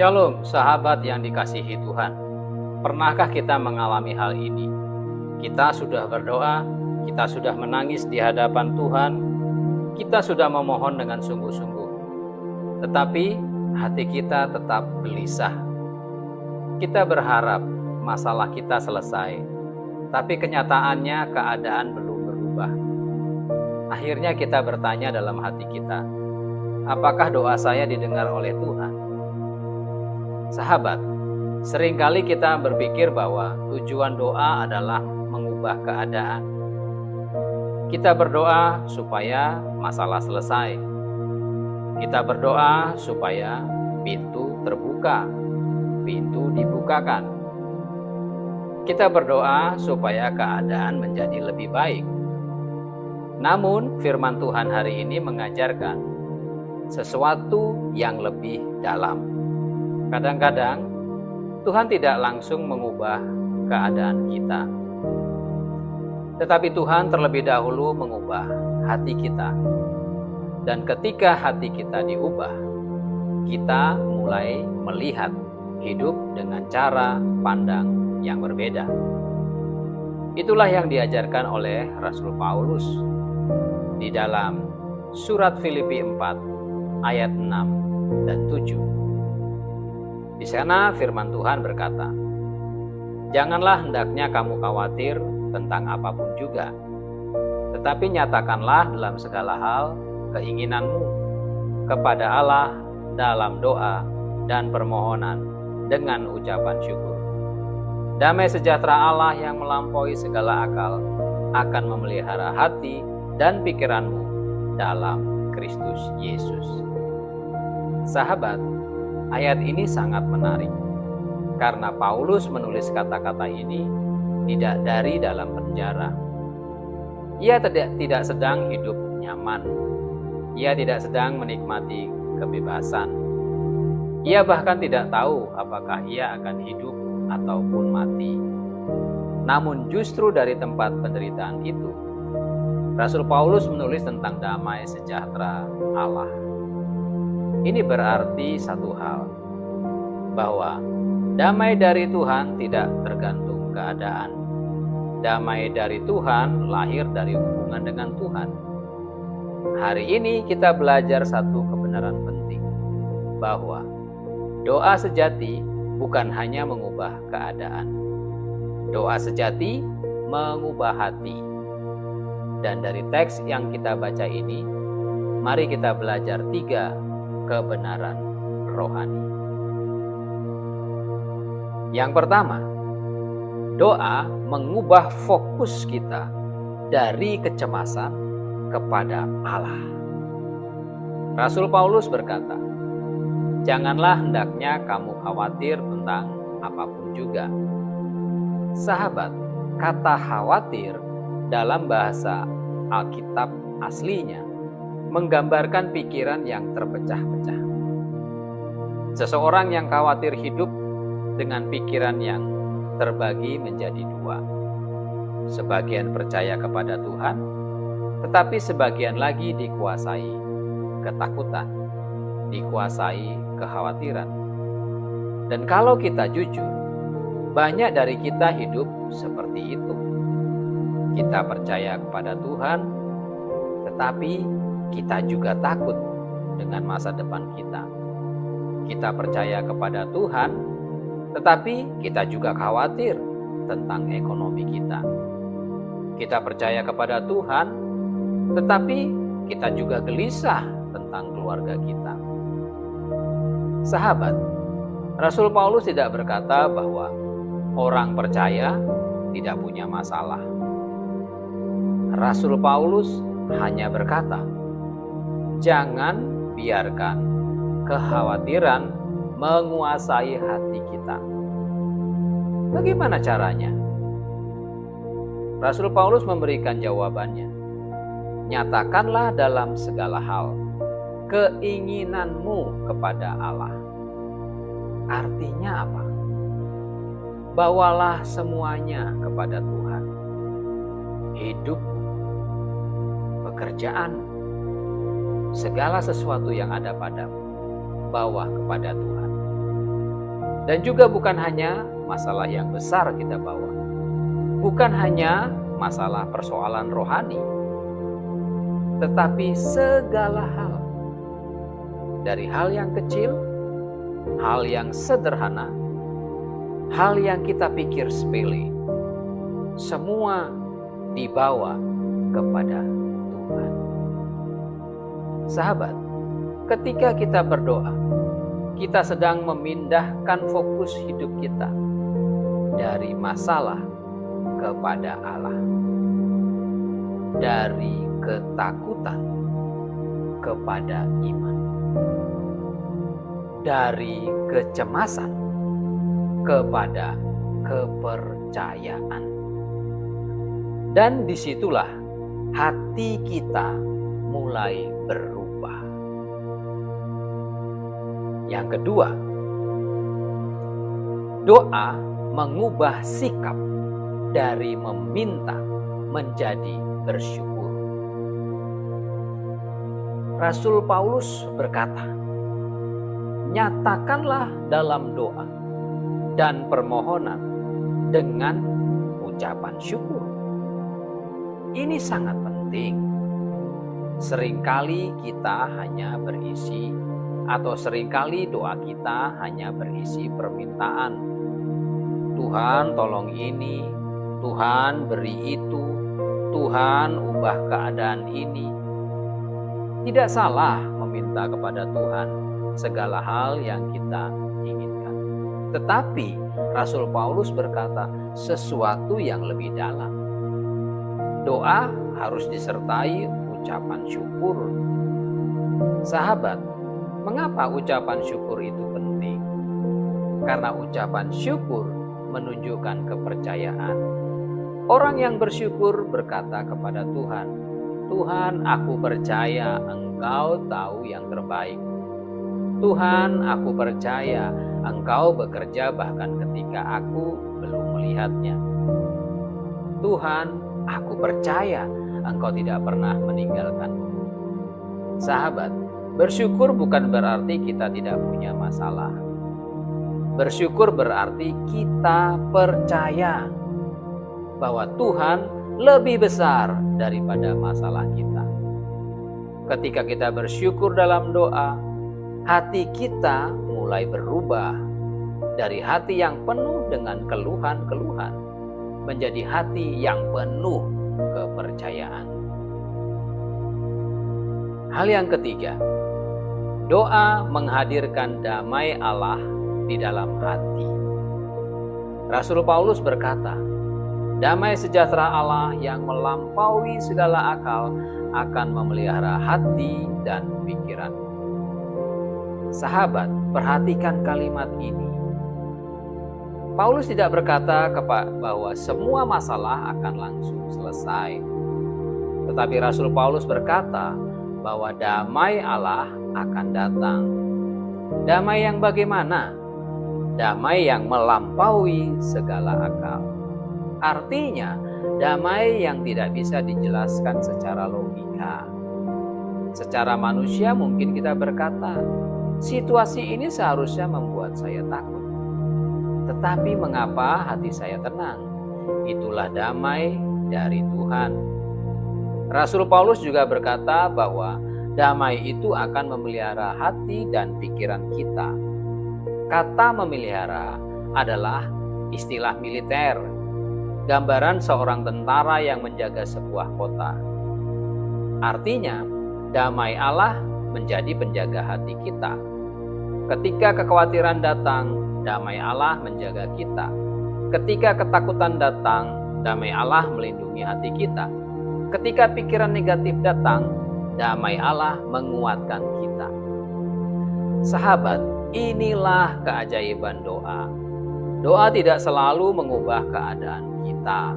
Shalom, sahabat yang dikasihi Tuhan. Pernahkah kita mengalami hal ini? Kita sudah berdoa, kita sudah menangis di hadapan Tuhan, kita sudah memohon dengan sungguh-sungguh. Tetapi hati kita tetap gelisah. Kita berharap masalah kita selesai, tapi kenyataannya keadaan belum berubah. Akhirnya kita bertanya dalam hati kita, apakah doa saya didengar oleh Tuhan? Sahabat, seringkali kita berpikir bahwa tujuan doa adalah mengubah keadaan. Kita berdoa supaya masalah selesai. Kita berdoa supaya pintu terbuka, pintu dibukakan. Kita berdoa supaya keadaan menjadi lebih baik. Namun firman Tuhan hari ini mengajarkan sesuatu yang lebih dalam. Kadang-kadang Tuhan tidak langsung mengubah keadaan kita, tetapi Tuhan terlebih dahulu mengubah hati kita. Dan ketika hati kita diubah, kita mulai melihat hidup dengan cara pandang yang berbeda. Itulah yang diajarkan oleh Rasul Paulus di dalam surat Filipi 4 ayat 6 dan 7. Di sana firman Tuhan berkata, "Janganlah hendaknya kamu khawatir tentang apapun juga, tetapi nyatakanlah dalam segala hal keinginanmu kepada Allah dalam doa dan permohonan dengan ucapan syukur. Damai sejahtera Allah yang melampaui segala akal akan memelihara hati dan pikiranmu dalam Kristus Yesus." Sahabat, ayat ini sangat menarik karena Paulus menulis kata-kata ini tidak dari dalam penjara. Ia tidak sedang hidup nyaman. Ia tidak sedang menikmati kebebasan. Ia bahkan tidak tahu apakah ia akan hidup ataupun mati. Namun justru dari tempat penderitaan itu, Rasul Paulus menulis tentang damai sejahtera Allah. Ini berarti satu hal, bahwa damai dari Tuhan tidak tergantung keadaan. Damai dari Tuhan lahir dari hubungan dengan Tuhan. Hari ini kita belajar satu kebenaran penting, bahwa doa sejati bukan hanya mengubah keadaan. Doa sejati mengubah hati. Dan dari teks yang kita baca ini, mari kita belajar 3 kebenaran rohani. Yang pertama, doa mengubah fokus kita dari kecemasan kepada Allah. Rasul Paulus berkata, "Janganlah hendaknya kamu khawatir tentang apapun juga." Sahabat, kata khawatir dalam bahasa Alkitab aslinya menggambarkan pikiran yang terpecah-pecah. Seseorang yang khawatir hidup dengan pikiran yang terbagi menjadi 2. Sebagian percaya kepada Tuhan, tetapi sebagian lagi dikuasai ketakutan, dikuasai kekhawatiran. Dan kalau kita jujur, banyak dari kita hidup seperti itu. Kita percaya kepada Tuhan, tetapi kita juga takut dengan masa depan kita. Kita percaya kepada Tuhan, tetapi kita juga khawatir tentang ekonomi kita. Kita percaya kepada Tuhan, tetapi kita juga gelisah tentang keluarga kita. Sahabat, Rasul Paulus tidak berkata bahwa orang percaya tidak punya masalah. Rasul Paulus hanya berkata, jangan biarkan kekhawatiran menguasai hati kita. Bagaimana caranya? Rasul Paulus memberikan jawabannya. Nyatakanlah dalam segala hal keinginanmu kepada Allah. Artinya apa? Bawalah semuanya kepada Tuhan. Hidup, pekerjaan, segala sesuatu yang ada padamu, bawa kepada Tuhan. Dan juga bukan hanya masalah yang besar kita bawa. Bukan hanya masalah persoalan rohani, tetapi segala hal. Dari hal yang kecil, hal yang sederhana, hal yang kita pikir sepele, semua dibawa kepada Tuhan. Sahabat, ketika kita berdoa, kita sedang memindahkan fokus hidup kita dari masalah kepada Allah, dari ketakutan kepada iman, dari kecemasan kepada kepercayaan. Dan disitulah hati kita mulai berubah. Yang kedua, doa mengubah sikap dari meminta menjadi bersyukur. Rasul Paulus berkata, nyatakanlah dalam doa dan permohonan dengan ucapan syukur. Ini sangat penting. Seringkali kita hanya berisi atau seringkali doa kita hanya berisi permintaan. Tuhan tolong ini, Tuhan beri itu, Tuhan ubah keadaan ini. Tidak salah meminta kepada Tuhan segala hal yang kita inginkan. Tetapi Rasul Paulus berkata sesuatu yang lebih dalam. Doa harus disertai ucapan syukur. Sahabat, mengapa ucapan syukur itu penting? Karena ucapan syukur menunjukkan kepercayaan. Orang yang bersyukur berkata kepada Tuhan, Tuhan, aku percaya Engkau tahu yang terbaik. Tuhan, aku percaya Engkau bekerja bahkan ketika aku belum melihatnya. Tuhan, aku percaya Engkau tidak pernah meninggalkanku. Sahabat, bersyukur bukan berarti kita tidak punya masalah. Bersyukur berarti kita percaya bahwa Tuhan lebih besar daripada masalah kita. Ketika kita bersyukur dalam doa, hati kita mulai berubah dari hati yang penuh dengan keluhan-keluhan menjadi hati yang penuh kepercayaan. Hal yang ketiga, doa menghadirkan damai Allah di dalam hati. Rasul Paulus berkata, damai sejahtera Allah yang melampaui segala akal akan memelihara hati dan pikiran. Sahabat, perhatikan kalimat ini. Paulus tidak berkata bahwa semua masalah akan langsung selesai. Tetapi Rasul Paulus berkata bahwa damai Allah akan datang. Damai yang bagaimana? Damai yang melampaui segala akal. Artinya, damai yang tidak bisa dijelaskan secara logika. Secara manusia mungkin kita berkata, situasi ini seharusnya membuat saya takut. Tetapi mengapa hati saya tenang? Itulah damai dari Tuhan. Rasul Paulus juga berkata bahwa damai itu akan memelihara hati dan pikiran kita. Kata memelihara adalah istilah militer, gambaran seorang tentara yang menjaga sebuah kota. Artinya, damai Allah menjadi penjaga hati kita. Ketika kekhawatiran datang, damai Allah menjaga kita. Ketika ketakutan datang, damai Allah melindungi hati kita. Ketika pikiran negatif datang, damai Allah menguatkan kita. Sahabat, inilah keajaiban doa. Doa tidak selalu mengubah keadaan kita,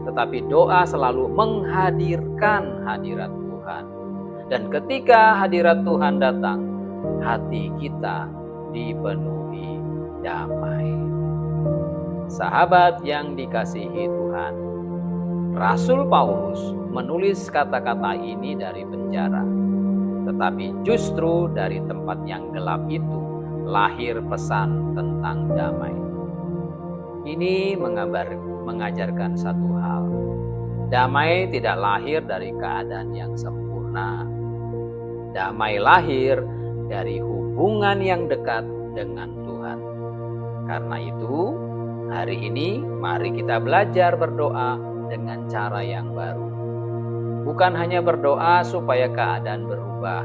tetapi doa selalu menghadirkan hadirat Tuhan. Dan ketika hadirat Tuhan datang, hati kita dipenuhi damai. Sahabat yang dikasihi Tuhan, Rasul Paulus menulis kata-kata ini dari penjara. Tetapi justru dari tempat yang gelap itu, lahir pesan tentang damai. Ini mengajarkan satu hal. Damai tidak lahir dari keadaan yang sempurna. Damai lahir dari hubungan yang dekat dengan Tuhan. Karena itu, hari ini mari kita belajar berdoa dengan cara yang baru. Bukan hanya berdoa supaya keadaan berubah,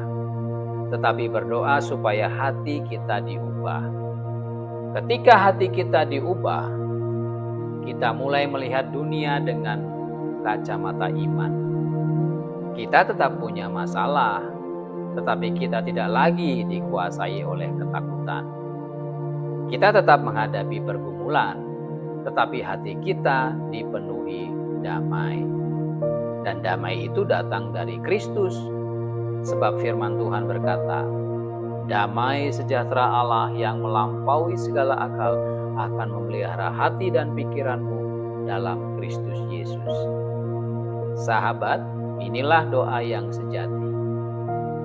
tetapi berdoa supaya hati kita diubah. Ketika hati kita diubah, kita mulai melihat dunia dengan kacamata iman. Kita tetap punya masalah, tetapi kita tidak lagi dikuasai oleh ketakutan. Kita tetap menghadapi pergumulan, tetapi hati kita dipenuhi damai. Dan damai itu datang dari Kristus, sebab firman Tuhan berkata, damai sejahtera Allah yang melampaui segala akal akan memelihara hati dan pikiranmu dalam Kristus Yesus. Sahabat, inilah doa yang sejati.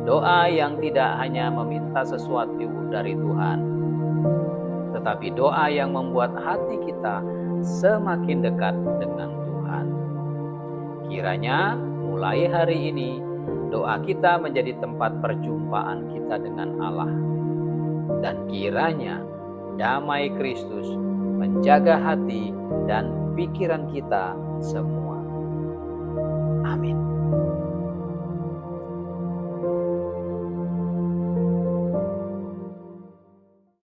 Doa yang tidak hanya meminta sesuatu dari Tuhan, tetapi doa yang membuat hati kita semakin dekat dengan Tuhan. Kiranya mulai hari ini doa kita menjadi tempat perjumpaan kita dengan Allah. Dan kiranya damai Kristus menjaga hati dan pikiran kita semua. Amin.